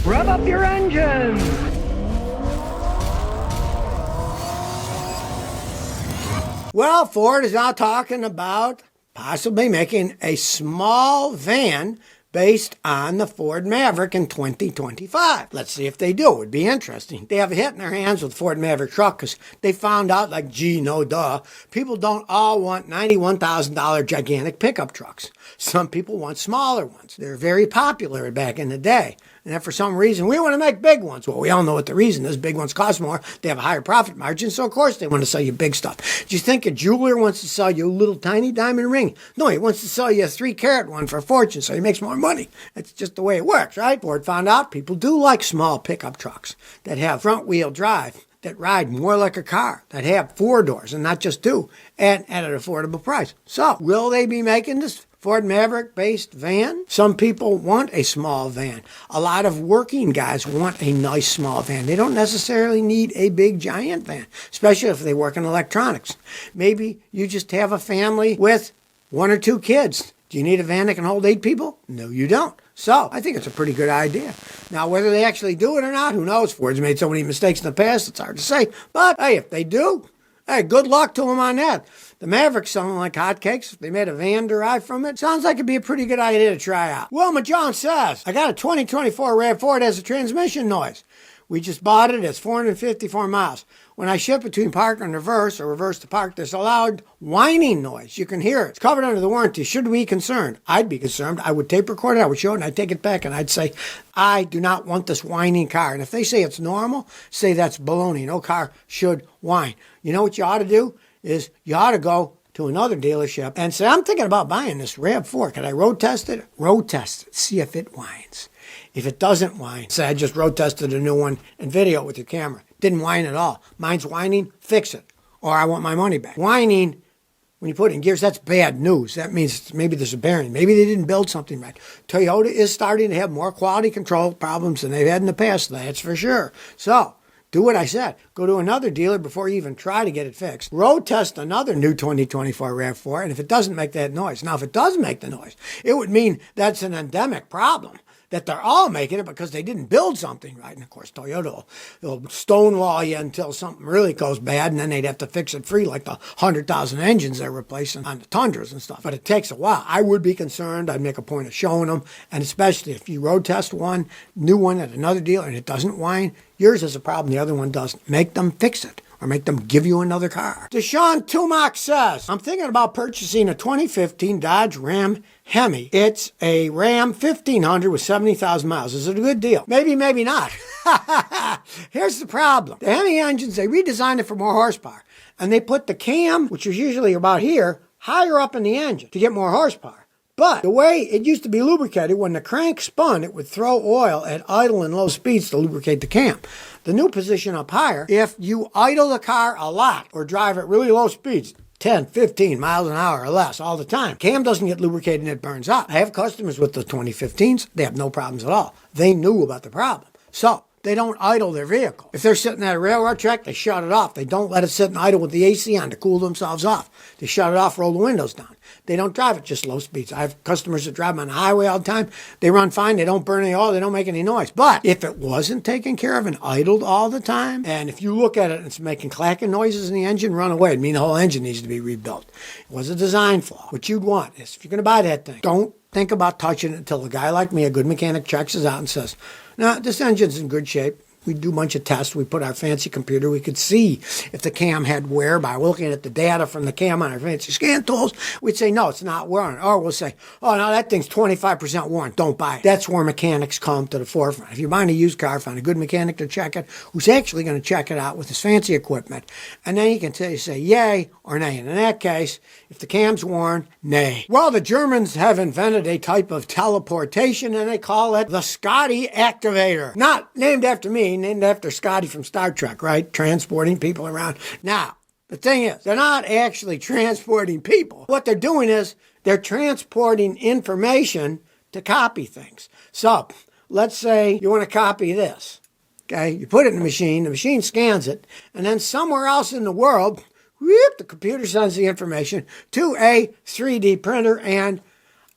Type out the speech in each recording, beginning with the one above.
Rev up your engines! Well, Ford is now talking about possibly making a small van based on the Ford Maverick in 2025. Let's see if they do. It would be interesting. They have a hit in their hands with the Ford Maverick truck because they found out, like, gee, no duh, people don't all want $91,000 gigantic pickup trucks. Some people want smaller ones. They're very popular back in the day. And then for some reason, we want to make big ones. Well, we all know what the reason is. Big ones cost more. They have a higher profit margin, so of course they want to sell you big stuff. Do you think a jeweler wants to sell you a little tiny diamond ring? No, he wants to sell you a 3-carat one for a fortune, so he makes more money. That's just the way it works, right? Ford found out people do like small pickup trucks that have front-wheel drive, that ride more like a car, that have 4 doors and not just 2, and at an affordable price. So, will they be making this Ford Maverick-based van? Some people want a small van. A lot of working guys want a nice small van. They don't necessarily need a big giant van, especially if they work in electronics. Maybe you just have a family with 1 or 2 kids. Do you need a van that can hold 8 people? No, you don't. So, I think it's a pretty good idea. Now, whether they actually do it or not, who knows? Ford's made so many mistakes in the past, it's hard to say. But, hey, if they do, hey, good luck to them on that. The Maverick's selling like hotcakes. If they made a van derived from it, sounds like it'd be a pretty good idea to try out. Wilma John says, I got a 2024 RAV4 that has a transmission noise. We just bought it. It's 454 miles. When I shift between park and reverse or reverse to park, there's a loud whining noise. You can hear it. It's covered under the warranty. Should we be concerned? I'd be concerned. I would tape record it. I would show it, and I'd take it back, and I'd say, I do not want this whining car. And if they say it's normal, say that's baloney. No car should whine. You know what you ought to do? Is you ought to go to another dealership and say, I'm thinking about buying this RAV4. Can I road test it? Road test it. See if it whines. If it doesn't whine, say I just road tested a new one and video it with your camera. Didn't whine at all. Mine's whining, fix it. Or I want my money back. Whining, when you put it in gears, that's bad news. That means maybe there's a bearing. Maybe they didn't build something right. Toyota is starting to have more quality control problems than they've had in the past, that's for sure. So, do what I said. Go to another dealer before you even try to get it fixed. Road test another new 2024 RAV4, and if it doesn't make that noise. Now, if it does make the noise, it would mean that's an endemic problem, that they're all making it because they didn't build something right. And, of course, Toyota will stonewall you until something really goes bad, and then they'd have to fix it free, like the 100,000 engines they're replacing on the Tundras and stuff. But it takes a while. I would be concerned. I'd make a point of showing them, and especially if you road test one, new one at another dealer, and it doesn't whine, yours is a problem, the other one doesn't. Make them fix it, or make them give you another car. Deshaun Tumac says, I'm thinking about purchasing a 2015 Dodge Ram Hemi. It's a Ram 1500 with 70,000 miles. Is it a good deal? Maybe, maybe not. Here's the problem. The Hemi engines, they redesigned it for more horsepower. And they put the cam, which is usually about here, higher up in the engine to get more horsepower. But the way it used to be lubricated, when the crank spun, it would throw oil at idle and low speeds to lubricate the cam. The new position up higher, if you idle the car a lot or drive at really low speeds, 10, 15 miles an hour or less all the time, cam doesn't get lubricated and it burns up. I have customers with the 2015s. They have no problems at all. They knew about the problem. So they don't idle their vehicle. If they're sitting at a railroad track, they shut it off. They don't let it sit and idle with the AC on to cool themselves off. They shut it off, roll the windows down. They don't drive at just low speeds. I have customers that drive on the highway all the time. They run fine. They don't burn any oil. They don't make any noise. But if it wasn't taken care of and idled all the time, and if you look at it and it's making clacking noises in the engine, run away. It'd mean the whole engine needs to be rebuilt. It was a design flaw. What you'd want is, if you're going to buy that thing, don't think about touching it until a guy like me, a good mechanic, checks it out and says, no, this engine's in good shape. We do a bunch of tests. We put our fancy computer. We could see if the cam had wear by looking at the data from the cam on our fancy scan tools. We'd say, no, it's not worn. Or we'll say, oh, no, that thing's 25% worn. Don't buy it. That's where mechanics come to the forefront. If you're buying a used car, find a good mechanic to check it, who's actually going to check it out with his fancy equipment. And then you can say yay or nay. And in that case, if the cam's worn, nay. Well, the Germans have invented a type of teleportation, and they call it the Scotty activator. Not named after me, named after Scotty from Star Trek, right? Transporting people around. Now, the thing is, they're not actually transporting people. What they're doing is they're transporting information to copy things. So, let's say you want to copy this. Okay, you put it in the machine scans it, and then somewhere else in the world, whoop, the computer sends the information to a 3D printer, and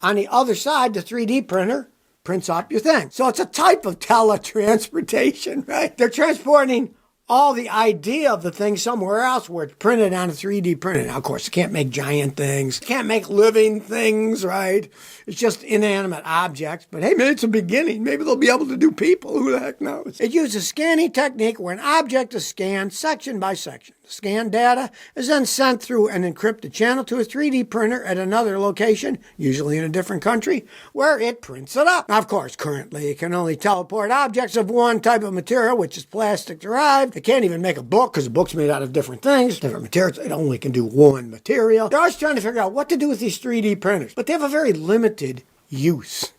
on the other side, the 3D printer prints up your thing. So it's a type of teletransportation, right? They're transporting all the idea of the thing somewhere else where it's printed on a 3D printer. Now, of course, you can't make giant things. You can't make living things, right? It's just inanimate objects. But hey, maybe it's a beginning. Maybe they'll be able to do people. Who the heck knows? It uses a scanning technique where an object is scanned section by section. The scanned data is then sent through an encrypted channel to a 3D printer at another location, usually in a different country, where it prints it up. Now, of course, currently it can only teleport objects of one type of material, which is plastic derived. It can't even make a book because a book's made out of different things, different materials. It only can do one material. They're always trying to figure out what to do with these 3D printers, but they have a very limited use.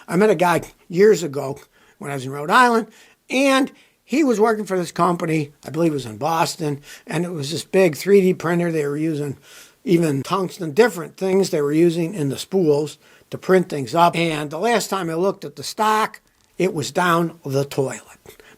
I met a guy years ago when I was in Rhode Island, and he was working for this company, I believe it was in Boston, and it was this big 3D printer. They were using even tungsten, different things they were using in the spools to print things up. And the last time I looked at the stock, it was down the toilet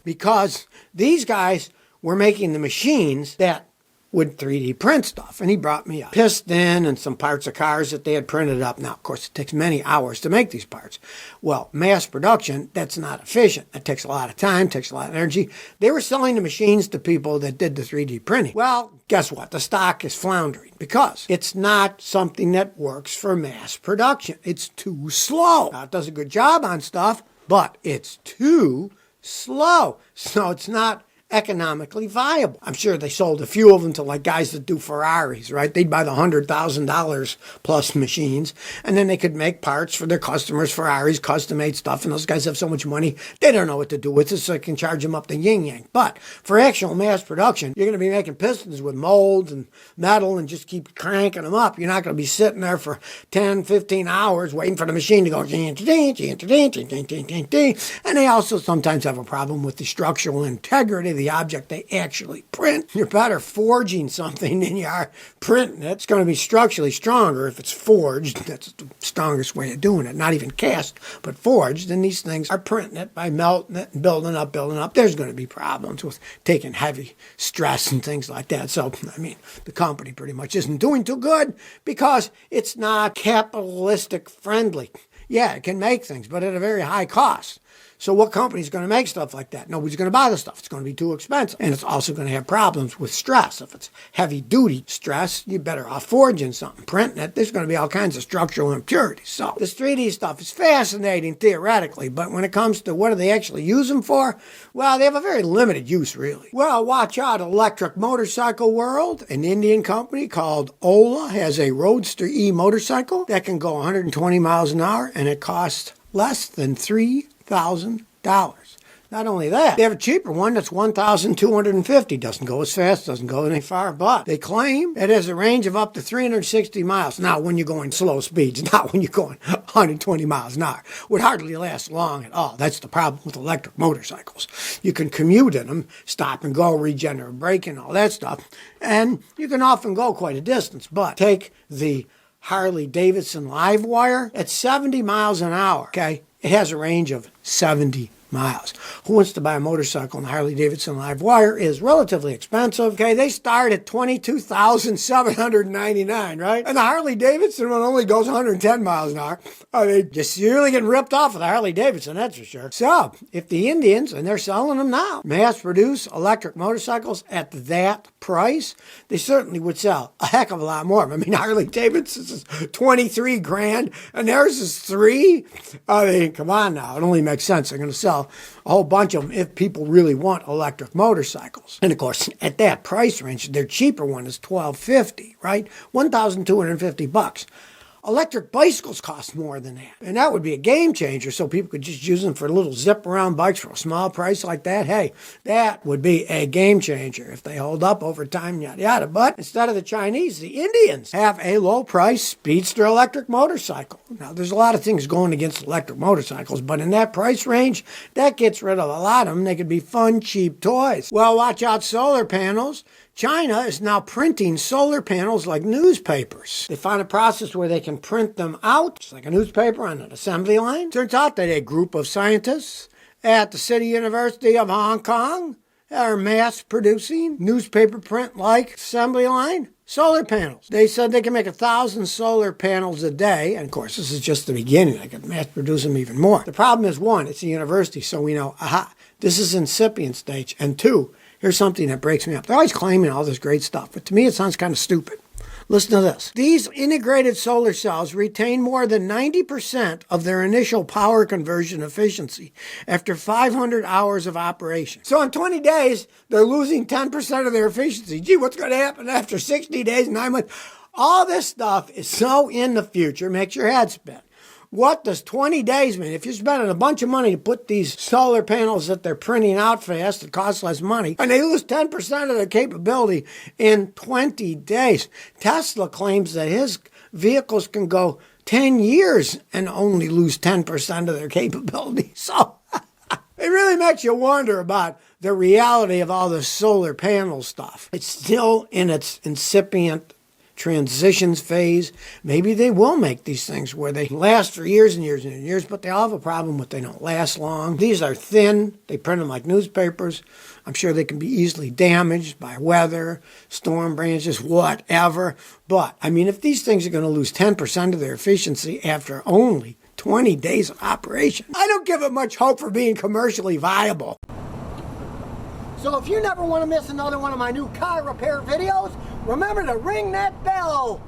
because these guys were making the machines that would 3D print stuff. And he brought me a piston and some parts of cars that they had printed up. Now, of course, it takes many hours to make these parts. Well, mass production, that's not efficient. It takes a lot of time, takes a lot of energy. They were selling the machines to people that did the 3D printing. Well, guess what? The stock is floundering because it's not something that works for mass production. It's too slow. Now, it does a good job on stuff, but it's too slow. So it's not economically viable. I'm sure they sold a few of them to like guys that do Ferraris, right? They'd buy the $100,000 plus machines, and then they could make parts for their customers, Ferraris, custom-made stuff, and those guys have so much money, they don't know what to do with it, so they can charge them up the yin-yang. But for actual mass production, you're going to be making pistons with molds and metal and just keep cranking them up. You're not going to be sitting there for 10, 15 hours waiting for the machine to go, and they also sometimes have a problem with the structural integrity of the object they actually print. You're better forging something than you are printing it. It's going to be structurally stronger if it's forged. That's the strongest way of doing it. Not even cast, but forged. And these things are printing it by melting it and building up. There's going to be problems with taking heavy stress and things like that. So, I mean, the company pretty much isn't doing too good because it's not capitalistic friendly. Yeah, it can make things, but at a very high cost. So what company is going to make stuff like that? Nobody's going to buy the stuff. It's going to be too expensive. And it's also going to have problems with stress. If it's heavy-duty stress, you're better off forging something, printing it. There's going to be all kinds of structural impurities. So this 3D stuff is fascinating theoretically, but when it comes to what do they actually use them for, well, they have a very limited use, really. Well, watch out, electric motorcycle world. An Indian company called Ola has a Roadster E motorcycle that can go 120 miles an hour, and it costs less than $3,000. Not only that, they have a cheaper one that's $1,250. Doesn't go as fast, doesn't go any far, but they claim it has a range of up to 360 miles. Now, when you're going slow speeds, not when you're going 120 miles an hour. Would hardly last long at all. That's the problem with electric motorcycles. You can commute in them, stop and go, regenerate braking, all that stuff, and you can often go quite a distance. But take the Harley Davidson Live Wire at 70 miles an hour, okay? It has a range of 70 miles. Who wants to buy a motorcycle? And the Harley Davidson Live Wire is relatively expensive. Okay, they start at $22,799, right? And the Harley Davidson one only goes 110 miles an hour. I mean, just really getting ripped off of the Harley Davidson, that's for sure. So, if the Indians, and they're selling them now, mass produce electric motorcycles at that price, they certainly would sell a heck of a lot more. I mean, Harley Davidson's is 23 grand, and theirs is 3. I mean, come on now. It only makes sense. They're going to sell a whole bunch of them if people really want electric motorcycles. And of course, at that price range, their cheaper one is $1,250, right? $1,250. Electric bicycles cost more than that. And that would be a game changer so people could just use them for little zip around bikes for a small price like that. Hey, that would be a game changer if they hold up over time, yada yada. But instead of the Chinese, the Indians have a low price speedster electric motorcycle. Now, there's a lot of things going against electric motorcycles, but in that price range, that gets rid of a lot of them. They could be fun, cheap toys. Well, watch out, solar panels. China is now printing solar panels like newspapers. They found a process where they can print them out, just like a newspaper on an assembly line. Turns out that a group of scientists at the City University of Hong Kong are mass producing newspaper print like assembly line Solar panels. They said they can make 1,000 solar panels a day. And of course, this is just the beginning. They could mass produce them even more. The problem is, one, it's a university, so we know, this is incipient stage. And two, here's something that breaks me up. They're always claiming all this great stuff, but to me it sounds kind of stupid. Listen to this. These integrated solar cells retain more than 90% of their initial power conversion efficiency after 500 hours of operation. So in 20 days, they're losing 10% of their efficiency. Gee, what's going to happen after 60 days, 9 months? All this stuff is so in the future, makes your head spin. What does 20 days mean? If you're spending a bunch of money to put these solar panels that they're printing out fast, it costs less money, and they lose 10% of their capability in 20 days. Tesla claims that his vehicles can go 10 years and only lose 10% of their capability. So it really makes you wonder about the reality of all this solar panel stuff. It's still in its incipient transitions phase. Maybe they will make these things where they last for years and years and years, but they all have a problem with they don't last long. These are thin. They print them like newspapers. I'm sure they can be easily damaged by weather, storm branches, whatever. But, I mean, if these things are going to lose 10% of their efficiency after only 20 days of operation, I don't give it much hope for being commercially viable. So if you never want to miss another one of my new car repair videos, remember to ring that bell.